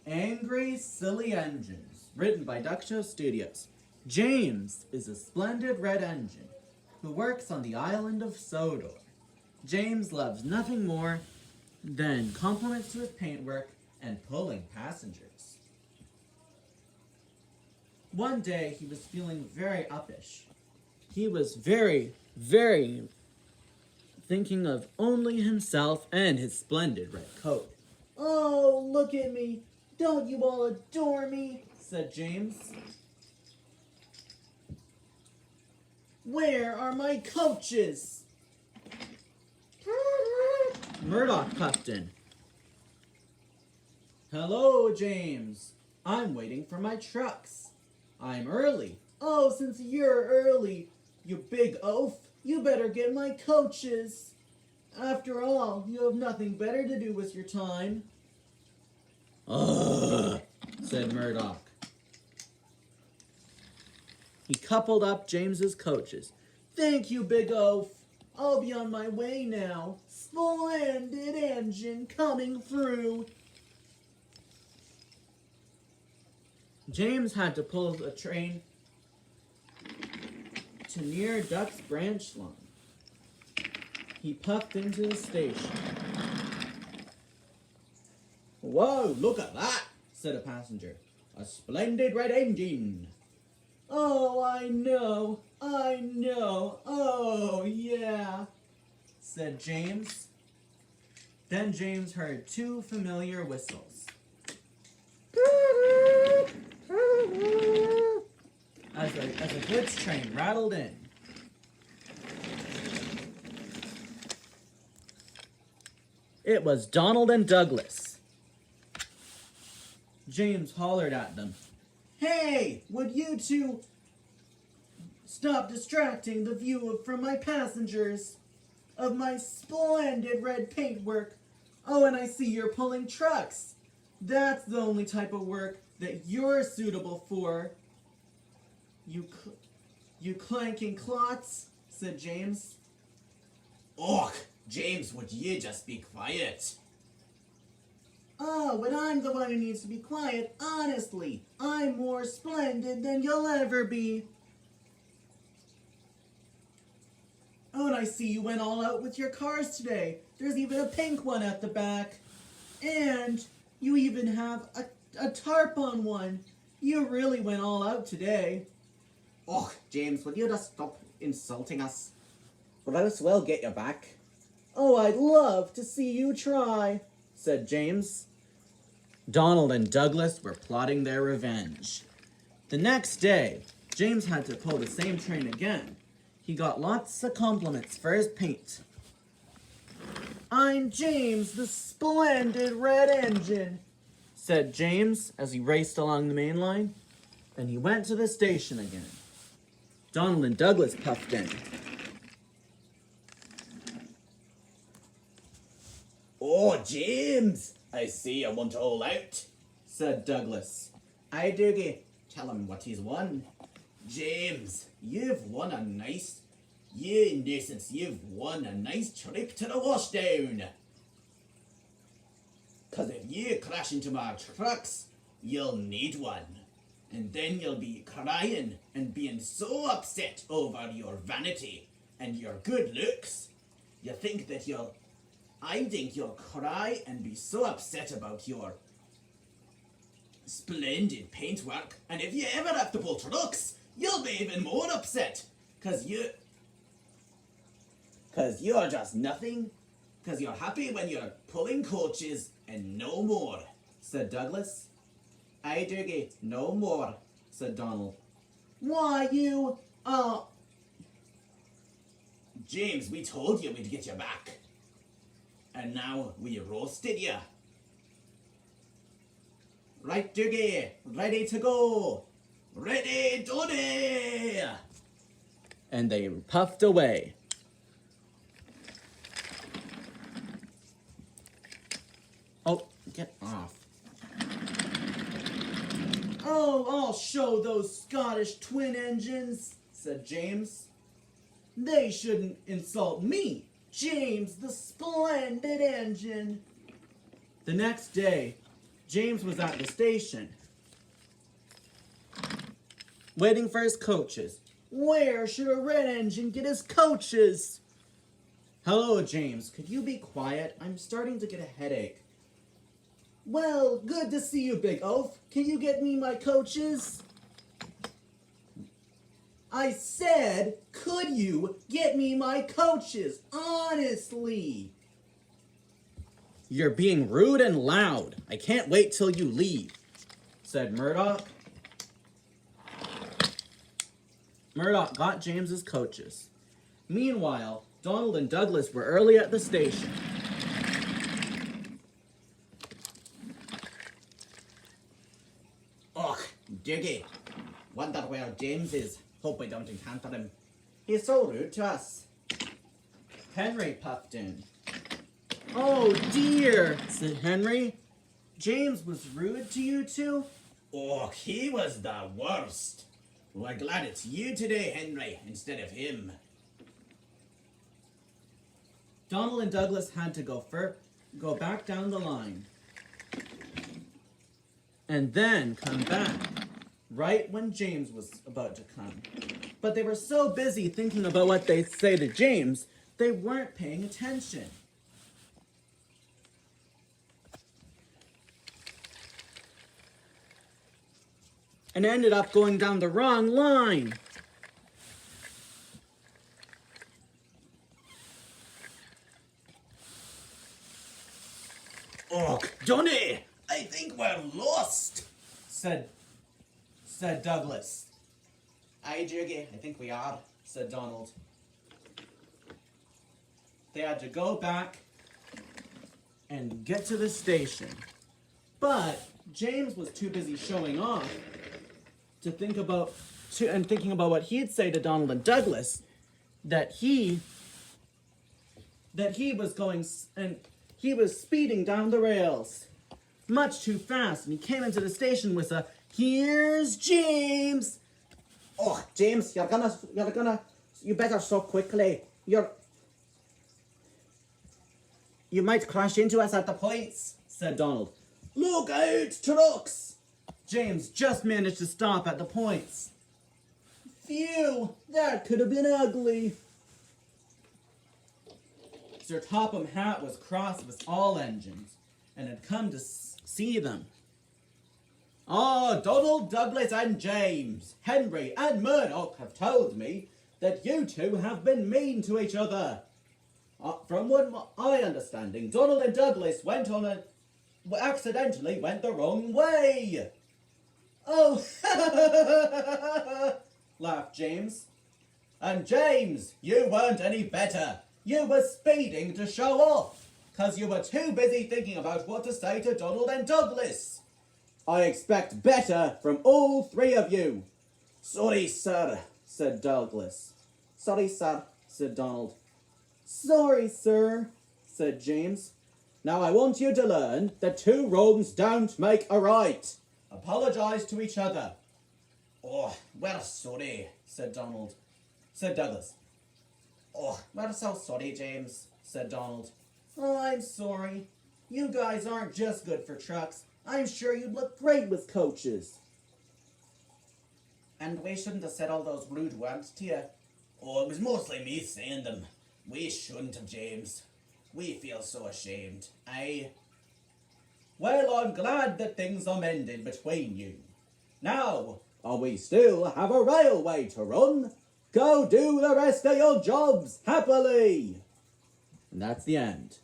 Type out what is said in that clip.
Angry Silly Engines, written by Duck Studios. James is a splendid red engine who works on the island of Sodor. James loves nothing more than compliments to his paintwork and pulling passengers. One day he was feeling very uppish. He was very thinking of only himself and his splendid red coat. "Oh, look at me! Don't you all adore me?" said James. "Where are my coaches?" Murdoch puffed in. "Hello, James. I'm waiting for my trucks. I'm early." "Oh, since you're early, you big oaf, you better get my coaches. After all, you have nothing better to do with your time." "Ugh," said Murdoch. He coupled up James's coaches. "Thank you, big oaf. I'll be on my way now. Splendid engine coming through." James had to pull the train to near Duck's branch line. He puffed into the station. "Whoa, look at that," said a passenger. "A splendid red engine." "Oh, I know. Oh, yeah," said James. Then James heard two familiar whistles. As a goods train rattled in. It was Donald and Douglas. James hollered at them. "Hey, would you two stop distracting the view from my passengers of my splendid red paintwork? Oh, and I see you're pulling trucks. That's the only type of work that you're suitable for. You clanking clots," said James. "Och, James, would you just be quiet?" "Oh, but I'm the one who needs to be quiet, honestly. I'm more splendid than you'll ever be." "Oh, and I see you went all out with your cars today. There's even a pink one at the back. And you even have a tarp on one. You really went all out today." "Och, James, would you just stop insulting us? Or else we'll get you back." "Oh, I'd love to see you try," said James. Donald and Douglas were plotting their revenge. The next day, James had to pull the same train again. He got lots of compliments for his paint. "I'm James, the splendid red engine," said James as he raced along the main line. Then he went to the station again. Donald and Douglas puffed in. "Oh, James, I see you want all out," said Douglas. "Aye, Dougie, tell him what he's won." "James, you've won a nice trip to the washdown. 'Cause if you crash into my trucks, you'll need one. And then you'll be crying and being so upset over your vanity and your good looks. I think you'll cry and be so upset about your splendid paintwork. And if you ever have to pull trucks, you'll be even more upset. 'Cause you're just nothing. 'Cause you're happy when you're pulling coaches and no more," said Douglas. "Aye, Dougie, no more," said Donald. "Why, James, we told you we'd get you back. And now we roasted you. Right, Dougie, ready to go. Ready, Donny!" And they puffed away. "Oh, get off." "Oh, I'll show those Scottish twin engines," said James. "They shouldn't insult me, James, the splendid engine." The next day, James was at the station, waiting for his coaches. Where should a red engine get his coaches? Hello, James. Could you be quiet? I'm starting to get a headache. Well, good to see you, Big Oaf. Can you get me my coaches? I said, could you get me my coaches? Honestly. You're being rude and loud. I can't wait till you leave, said Murdoch. Murdoch got James's coaches. Meanwhile, Donald and Douglas were early at the station. Och, Diggy. Wonder where James is. Hope we don't encounter him. He's so rude to us. Henry puffed in. Oh dear, said Henry. James was rude to you two? Och, he was the worst. We're glad it's you today, Henry, instead of him. Donald and Douglas had to go back down the line. And then come back, right when James was about to come. But they were so busy thinking about what they'd say to James, they weren't paying attention. And ended up going down the wrong line. Och, Johnny, I think we're lost, said Douglas. Aye, Jiggy, I think we are, Said Donald. They had to go back and get to the station. But James was too busy showing off to think about thinking about what he'd say to Donald and Douglas, that he was speeding down the rails much too fast, and he came into the station with a "Here's James." Oh, James, you better stop quickly. You might crash into us at the points, said Donald. Look out, trucks! James just managed to stop at the points. Phew, that could have been ugly. Sir Topham Hatt was cross with all engines and had come to see them. Oh, Donald, Douglas and James, Henry and Murdoch have told me that you two have been mean to each other. From what I understanding, Donald and Douglas accidentally went the wrong way. Oh, laughed James. And James, you weren't any better. You were speeding to show off, 'cause you were too busy thinking about what to say to Donald and Douglas. I expect better from all three of you. Sorry, sir, said Douglas. Sorry, sir, said Donald. Sorry, sir, said James. Now I want you to learn that two wrongs don't make a right. Apologise to each other. Oh, we're sorry, said Douglas. Oh, we're so sorry, James, said Donald. Oh, I'm sorry. You guys aren't just good for trucks. I'm sure you'd look great with coaches. And we shouldn't have said all those rude words to you. Oh, it was mostly me saying them. We shouldn't have, James. We feel so ashamed. Aye. Well, I'm glad that things are mended between you. Now, we still have a railway to run. Go do the rest of your jobs happily. And that's the end.